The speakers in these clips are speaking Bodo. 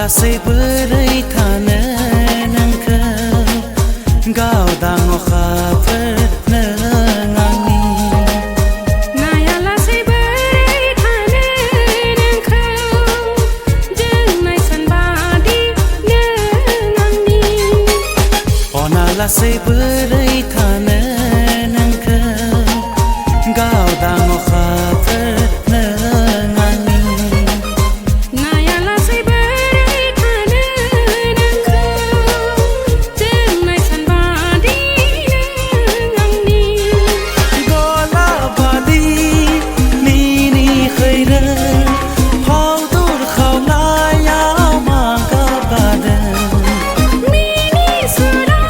लासै बोरै थानो नोंखौ गावदां अखाफोर नों आंनि नाया लासै बोरै थानो नोंखौ जोंनाय सानबादि नों आंनि अना लासै बोरै थानो नोंखौ गावदां अखाफोर नों आंनि नाया लासै बोरै थानो नोंखौ जोंनाय सानबादि नों आंनि गलाबादि मिनिखैरो फावदुर खावनायाव मा गाबादों मिनिसुरा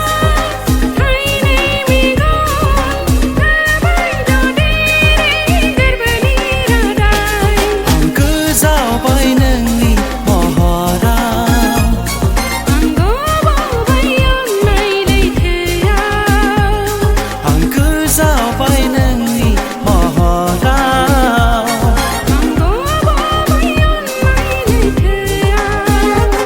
थाइनै मेगन थाबाय ददेरे गोरबोनि रादाय आं गोजावबाय नोंनि महराव आं गबावबाय अननाय लैथोआव आं गोजावबाय नोंनि महराव आं गबावबाय अननाय लैथोआव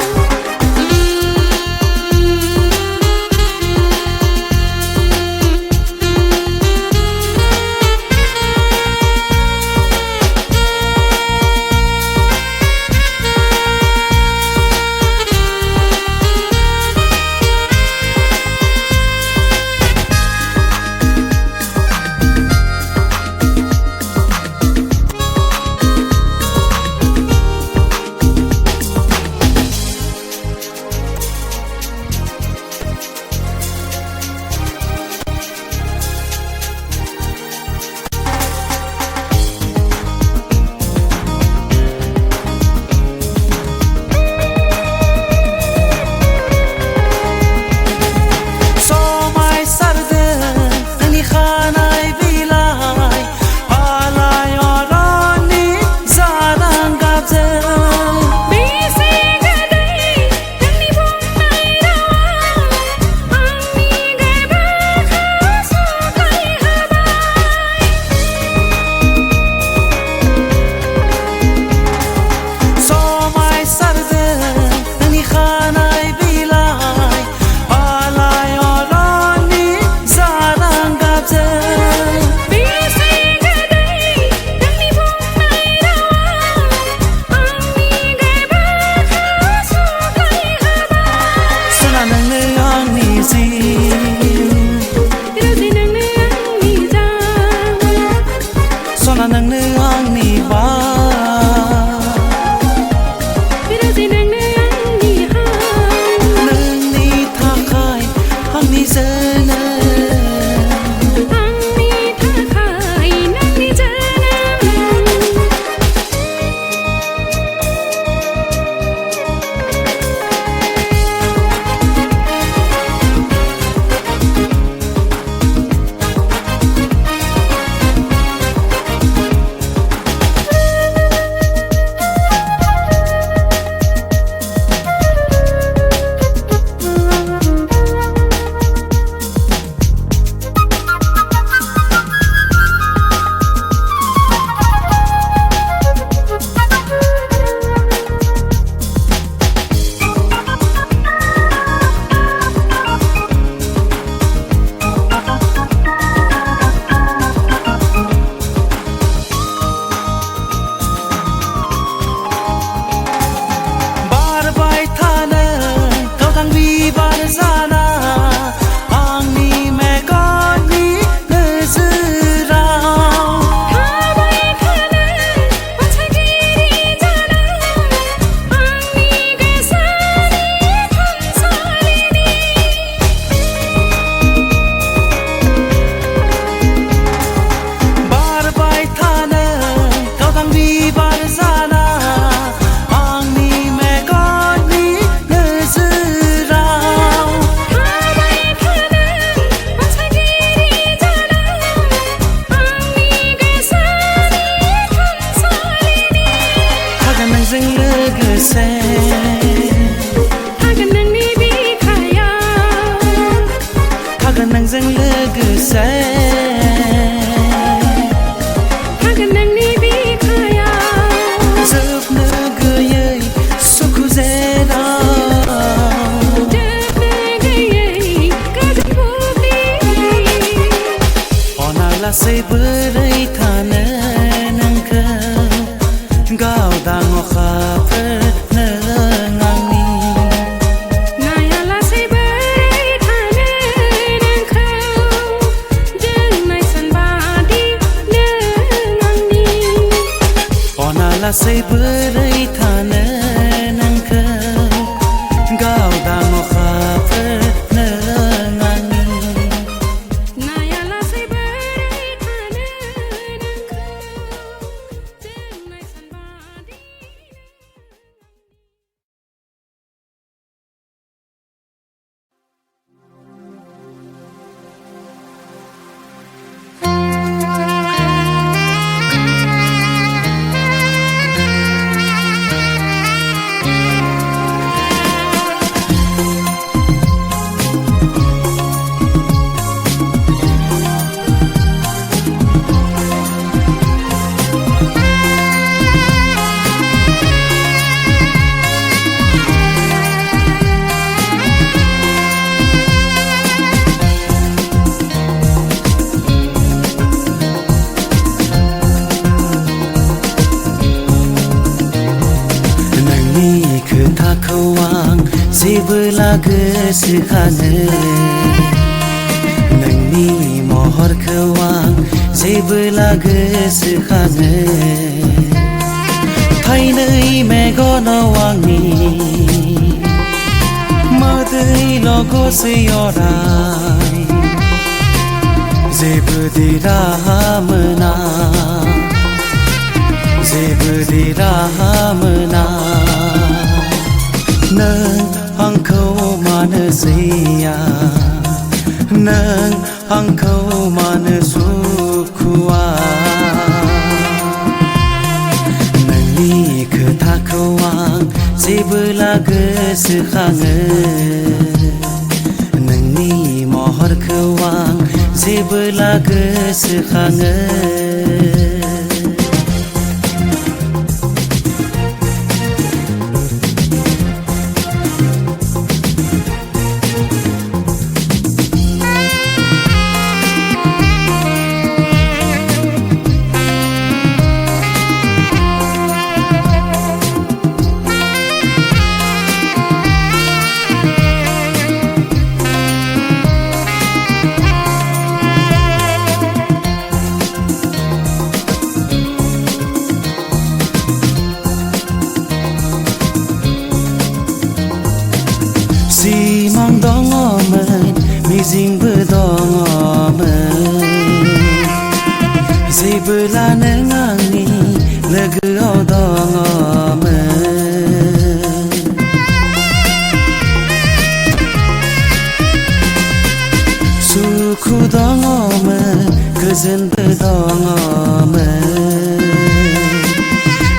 सना नोंनो आंनि बा बिरजि नोंनो आंनि हां नोंनि थाखाय आंनि जोनोम आंनि थाखाय नोंनि जोनोम नोंजों लोगोसे थागोन नोंनि बिखायाव जोबनो गैयै सुखु जेराव लासै बोरै थानो नोंखौ गावदां अखाफोर नों आंनि नाया लासै बोरै थानो नोंखौ जोंनाय सानबादि नों आंनि अना लासै बोरै थानो नोंखौ गावदां अखाफोर नों आंनि नाया लासै बोरै थानो नोंखौ जोंनाय सानबादि खोथाखौ आं जेबोला गोसोखाङो नोंनि महरखौ आं जेबोला गोसोखाङो थाइनै मेगनाव आंनि मोदैल' गसै अराय जेबो राहा मोना जेबो राहा मोना नों आंखौ मानो सैया नों आंखौ मानो सुखुआ नोंनि खोथाखौ आं जेबोला गोसोखाङो नोंनि महरखौ आं जेबोला गोसोखाङो सिमां दङमोन मिजिंबो दङमोन जेबोला नों आंनि लोगोआव दङमोन सुखु दङमोन गोजोनबो दङमोन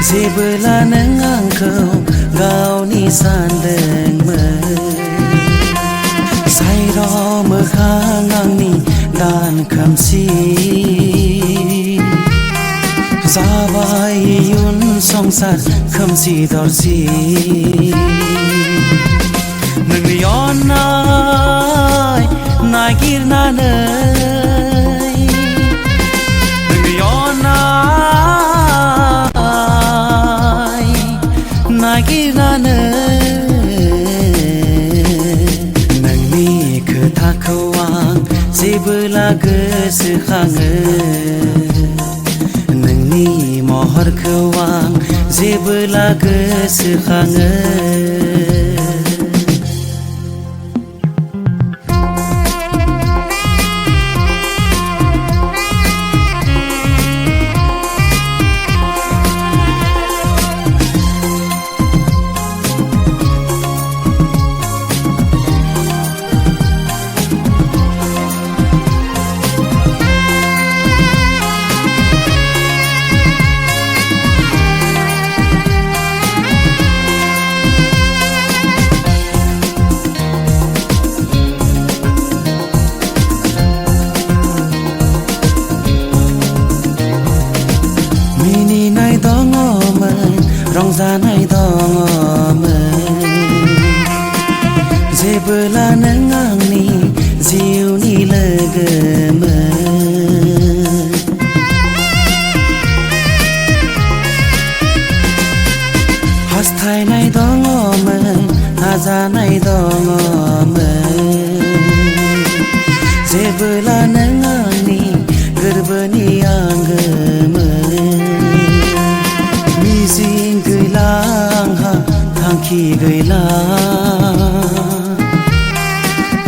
जेबोला नों आंखौ गावनि सानदोंमोन साइर मोखां आंनि दान खोमसि जाबाय इयुन संसार खोमसि दरसि नोंनि अननाय नागिरनानै नोंनि अननाय नागिरनानै खोथाखौ आं जेबोला गोसोखाङो नोंनि महरखौ आं जेबोला गोसोखाङो रंजानाय दङमोन जेबोला नों आंनि जिउनि लोगोमोन जेबोला नों आंनि गोरबोनि आंगोमोन मिजिं गैला आंहा थांखि गैला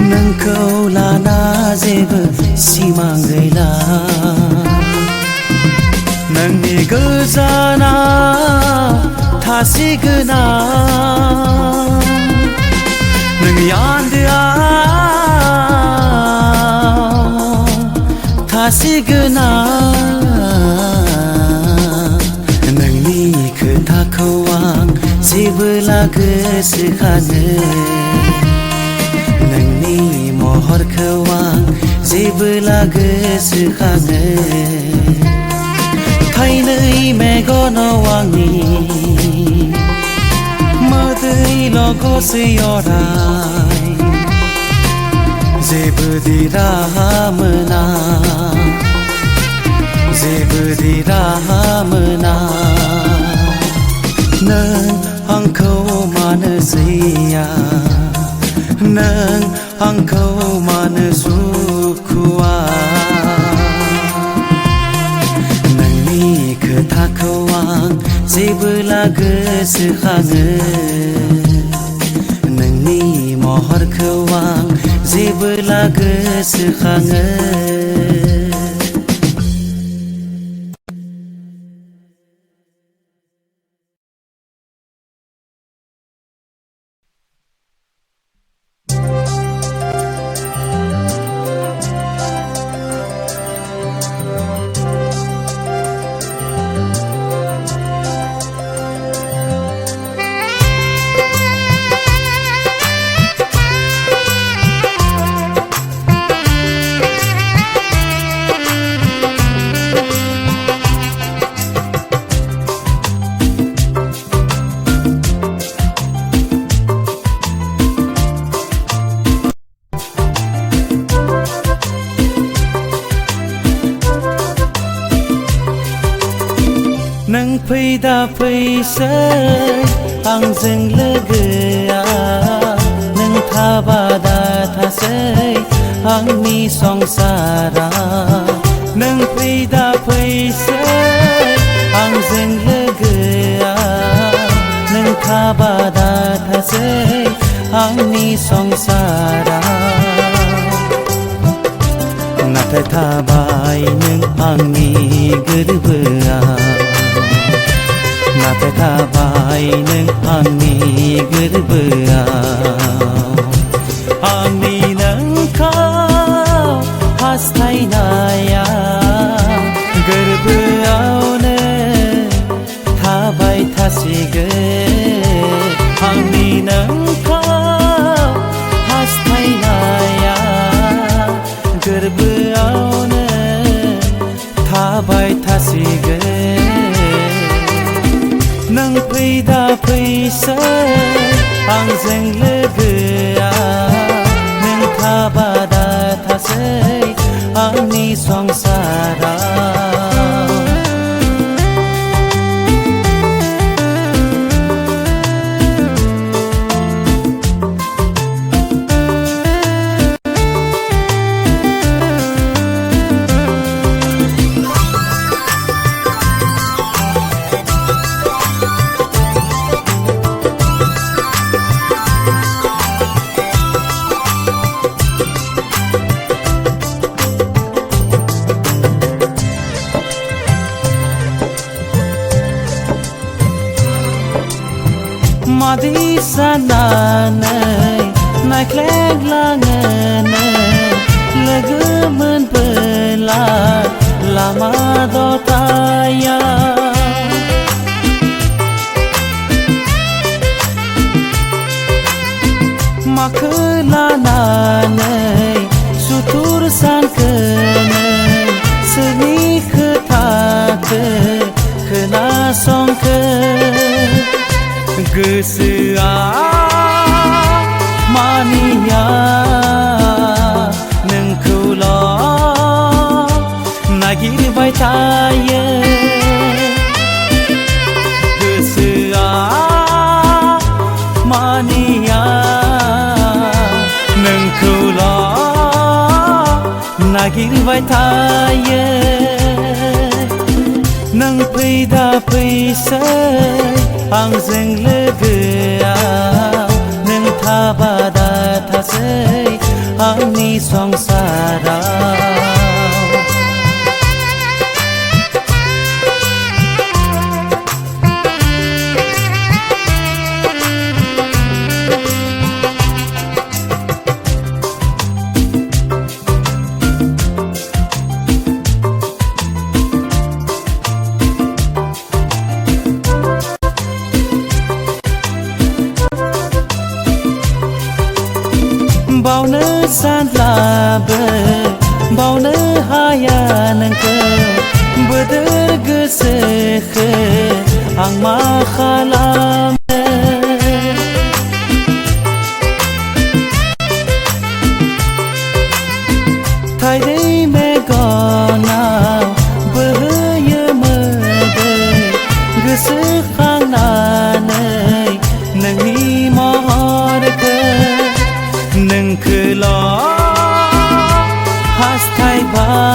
नोंखौ लाना जेबो सिमां गैला नोंनि गोजानाव थासिगोना नोंनि आन्दोआव थासिगोना नोंनि खोथाखौ आं जेबोला गोसोखाङो नोंनि महरखौ आं जेबोला गोसोखाङो थाइनै मेगनाव आंनि मोदैल' गसै अराय जेबो राहा मोना जेबो राहा मोना नों आंखौ मानो सैया नों आंखौ मानो सुखुआ नोंनि खोथाखौ आं जेबोला गोसोखाङो नोंनि महरखौ आं जेबोला गोसोखाङो नों फैदा फैसै आंजों लोगोआ नों थाबादा थासै आंनि संसारा नों फैदा फैसै आंजों लोगोआ नों थाबादा थासै आंनि संसारा नाथाय थाबाय नों आंनि गोरबोआव नाथाय थाबाय नों आंनि गोरबोआव आंनि नोंखौ हास्थायनाया गोरबोआवनो थाबाय थासिगोन आंनि नोंखौ हास्थायनाया गोरबोआवनो थाबाय थासिगोन नों फैदा फैसै आंजों लोगोआ नों थाबादा थासै आंनि संसारा मादि साननानै नायख्लेंलाङोनो लोगो मोनबोला लामा दथाया माखो लानानै सुथुर सानखोनो सोरनि खोथाखो खोनासंखो गोसोआ मानिया नोंखौल' नागिरबाय थायो गोसोआ मानिया नोंखौल' नागिरबाय थायो नों फैदा फैसै आंजों लोगोआव नों थाबा दा थासै आंनि संसाराव बावनो सानब्लाबो बावनो हाया नोंखौ बोदोर गोसोखो आं मा खालामनो थाइदै मेगनाव बोहैयो मोदै गोसोखांनानै नोंनि महरखौ नोंखौल'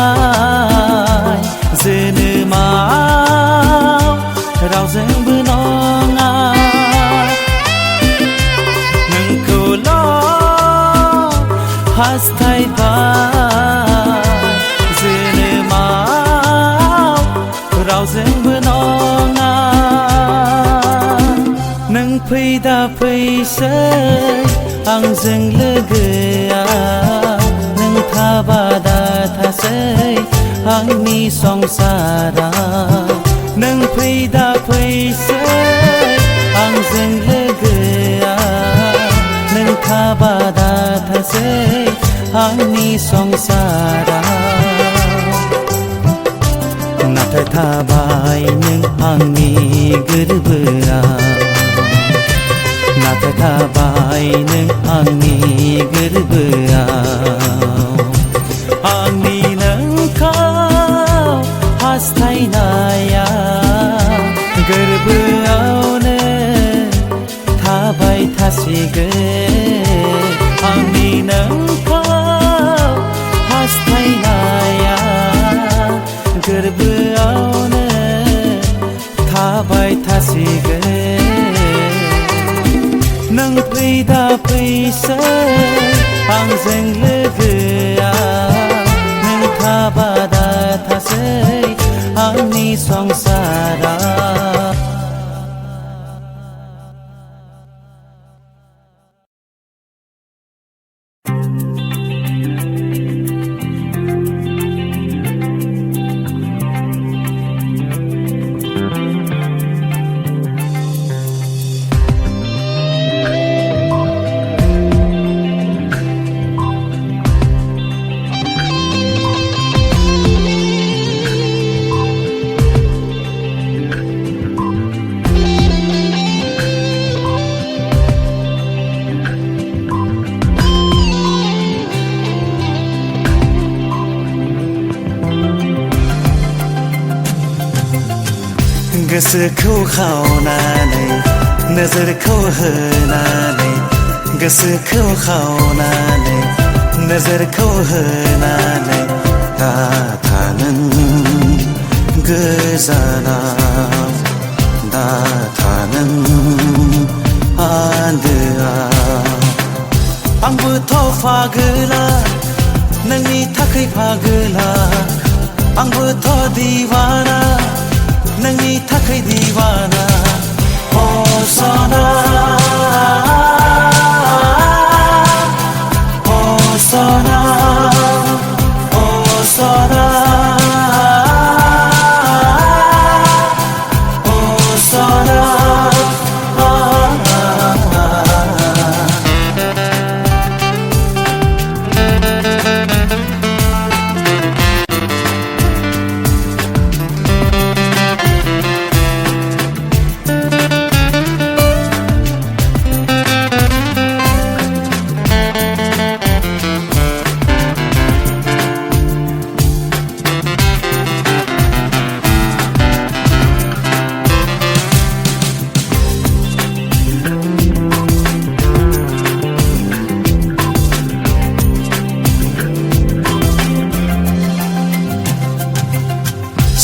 हास्थायबाय जोनोमाव रावजोंबो नङा नोंखौल' हास्थायबाय जोनोमाव रावजोंबो नङा नों फैदा फैसै आंजों लोगोआव नों थाबा दा थासै आंनि संसाराव नों फैदा फैसै आंजों लोगोआव नों थाबा दा थासै आंनि संसाराव नाथाय थाबाय नों आंनि गोरबोआव नाथाय थाबाय नों आंनि गोरबोआव आंनि नोंखौ हास्थायनाया गोरबोआवनो थाबाय थासिगोन आंनि नोंखौ हास्थायनाया गोरबोआवनो थाबाय थासिगोन नों फैदा फैसै आंजों लोगोआव नों थाबा दा थासै आंनि संसाराव गोसोखौ खावनानै नोजोरखौ होनानै गोसोखौ खावनानै नोजोरखौ होनानै दाथा नों गोजानाव दाथा नों आन्दोआव आंबोथ' फागोला नोंनि थाखाय फागोला आंबोथ' दिवाना नोंनि थाखाय दिवाना अ सना अ सना अ सना अ सना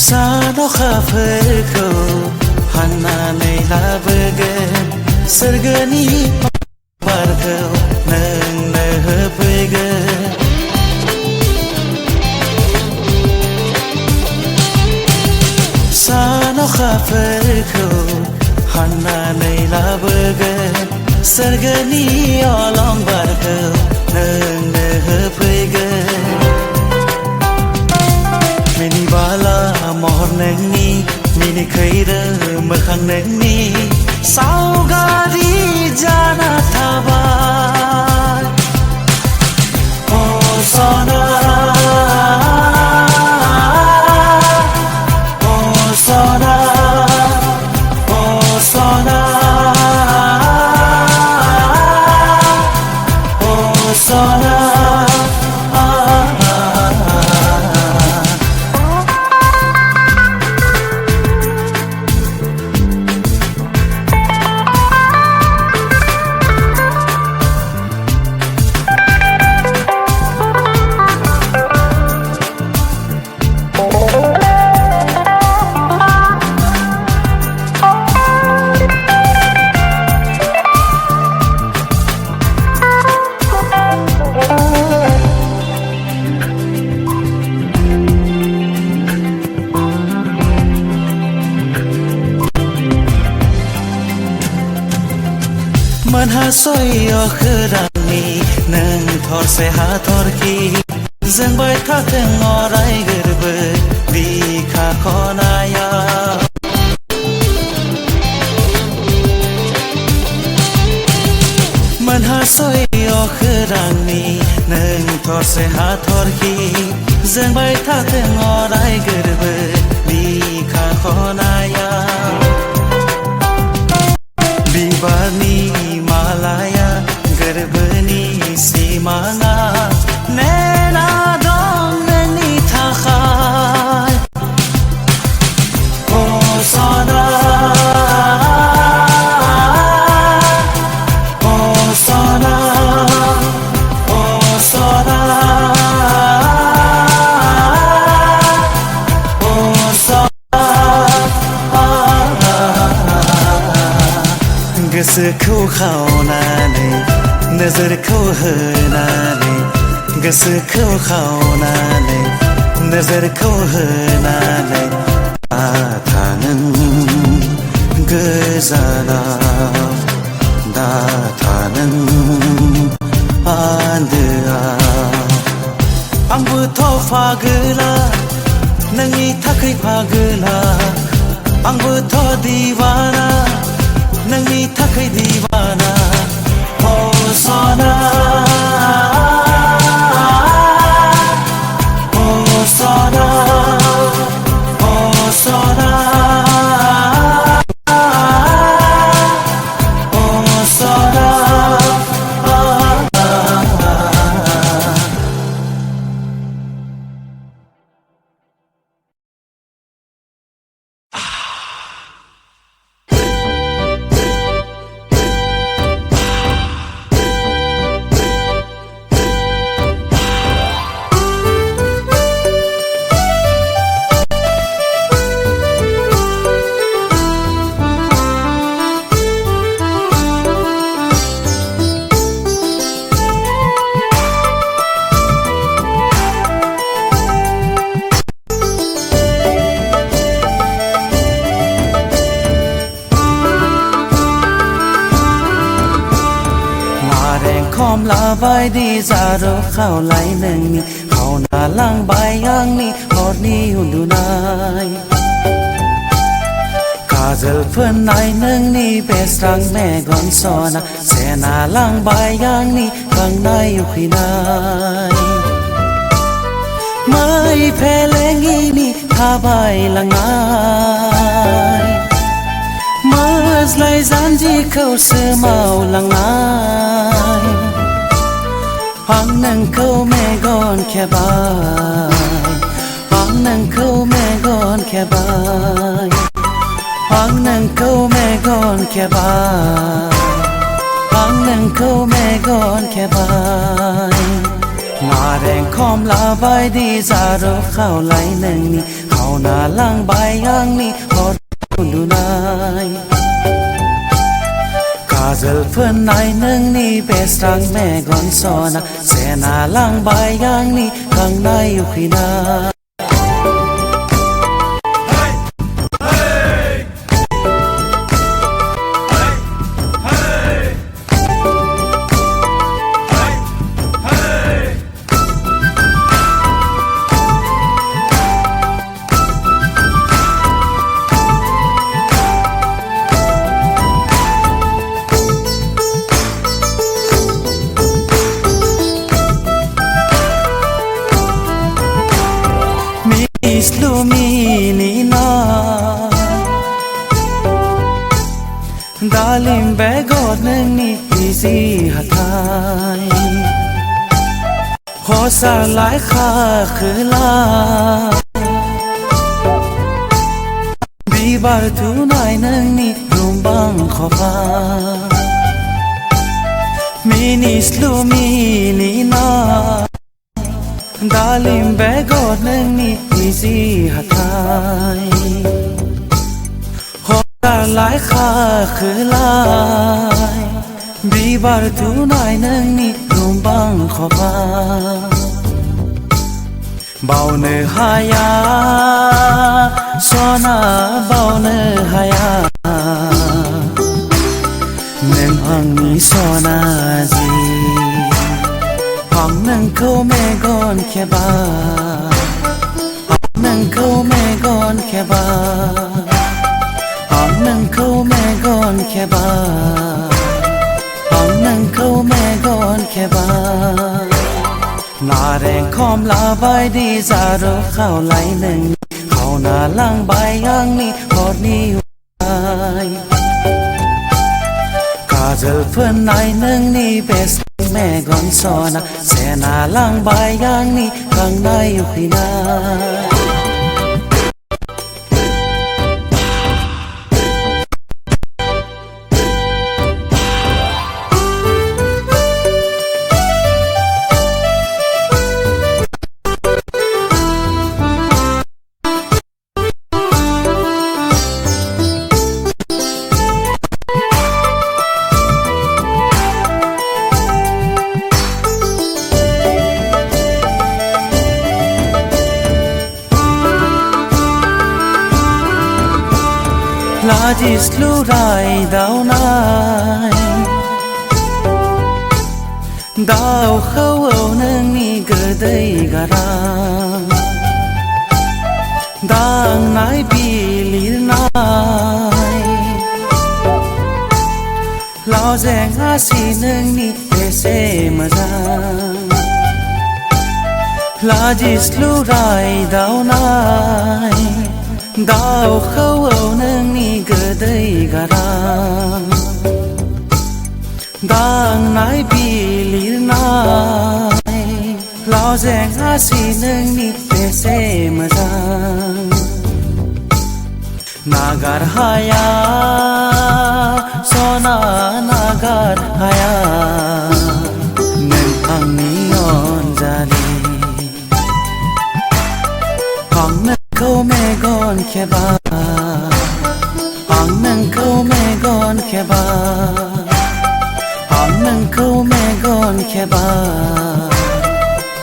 सान अखाफोरखौ हाननानै लाबोगोन सोरगोनि बारखौ नोंनो होफैगोन सान अखाफोरखौ हाननानै लाबोगोन सोरगोनि अलंबारखौ नोंनो होफैगोन मिनिबाला महर नोंनि मिनिखैरो मोखां नोंनि सावगारि जाना थाबाय अ सना अ सना अ सना अ सना मोनहास'यो खोरांनि नों थरसे हाथरखि जोंबाय थाथों अराय गोरबो बिखा खनायाव मोनहास'यो खोरांनि नों थरसे हाथरखि जोंबाय थाथों अराय गोरबो बिखा खनायाव बिबारनि मालाया गोरबोनि सिमाङा नेना दं नोंनि थाखाय अ सना अ सना अ सना अ सना गोसोखौ खावनानै नोजोरखौ होनानै गोसोखौ खावनानै नोजोरखौ होनानै दाथानों गोजानाव दाथानों आन्दोआव आंबोथ' फागोला नोंनि थाखाय फागोला आंबोथ' दिवाना नोंनि थाखाय दिवाना अ सना अ सना अ सना अ सना खमला बायदि जारौ खावलाय नोंनि खावना लांबाय आंनि हरनि उन्दुनाय काजल फोननाय नोंनि बेस्रां मेगन सना सेना लांबाय आंनि गांनाय उखैनाय मै फेलेंगिनि थाबायलांनाय मोज्लाय जानजिखौ सोमावलांनाय आं नोंखौ मेगन खेबाय आं नोंखौ मेगन खेबाय आं नोंखौ मेगन खेबाय आं नोंखौ मेगन खेबाय नारें खमला बायदि जारौ खावलाय नोंनि เขาหน้าล่างใบยังนี่พอดูนายกาเจลเพื่อนนายนึงนี่เบสรังแม่ก่อนสอนเสนาล่างใบยังนี่ข้างในอยู่ขีนาSluminina Dalim begod nangni isi hatay Hosa lai kha khla Bibar tunai nangni rumbang khopa Mini sluminina Dalim begod nangni isi hatay Hosa lai kha khulai Bibar tunai nangni rumbang khopa Bao ne haya Sona bao ne haya Neng hang ni sona zi Hang nang ko me gon keba Nang ko me gon keba Hang nang ko me gon keba Hang nang ko me gon keba Na reng khom la bai di za ro khao lai nang Khao na lang bai yang ni hot ni ai Ka jal phun nai nang ni bestแม่ก่อนสอนเสนาล่างใบยังนี่ข้างในอยู่ขีนาLajis lurai dau nai Dau khâu âu nâng ni gơ đầy gara Đang nai bi lir nai Lao zeng asi nâng ni ese mazang Lajis lurai dau nai Dau khâu âu nâng ni gơ đầy gara Đang nai bi lir nai Lao zeng asi nâng ni ese mazang Nagar haya Sona nagar haya Neng ang niyon jali Hang neng ko me gon keba Hang neng ko me gon keba Hang neng ko me gon keba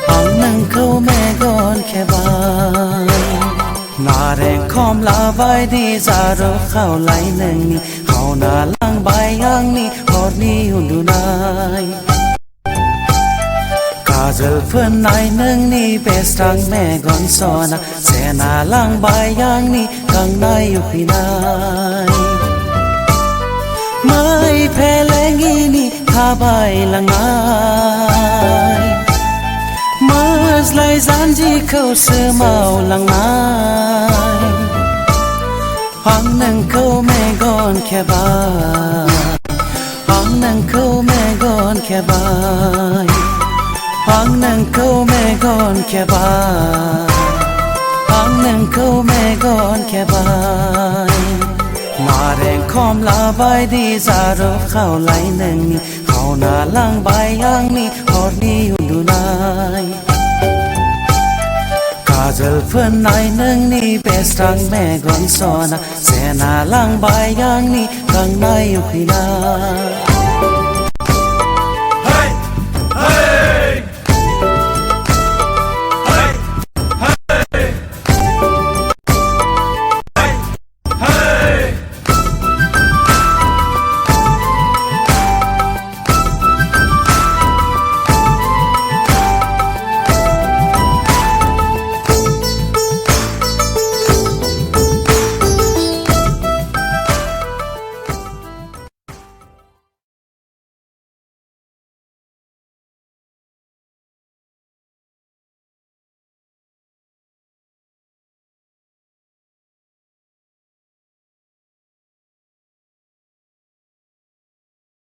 Hang neng ko me gon keba Na reng khom la bai di za ro khao lai neng ni Khao na lang bai yang ni hot ni hundu nai Ka jal phun nai neng ni bes rang me gon sona Se na lang bai yang ni kang nai yu pi nai Mai phe lengi ni tha bai lang ai Mars lai zan ji khâu sư mau lang ai Hang nang khâu me gon keba Hang nang khâu me gon keba Hang nang khâu me gon keba Hang nang khâu me gon keba Na reng khom la bai di za ro khao lai nang ni Khao na lang bai yang ni hot ni hundu nai Ka काजल फोननाय नोंनि बेस्रां मेगन सना सेना लांबाय आंनि गांनाय उखैनाय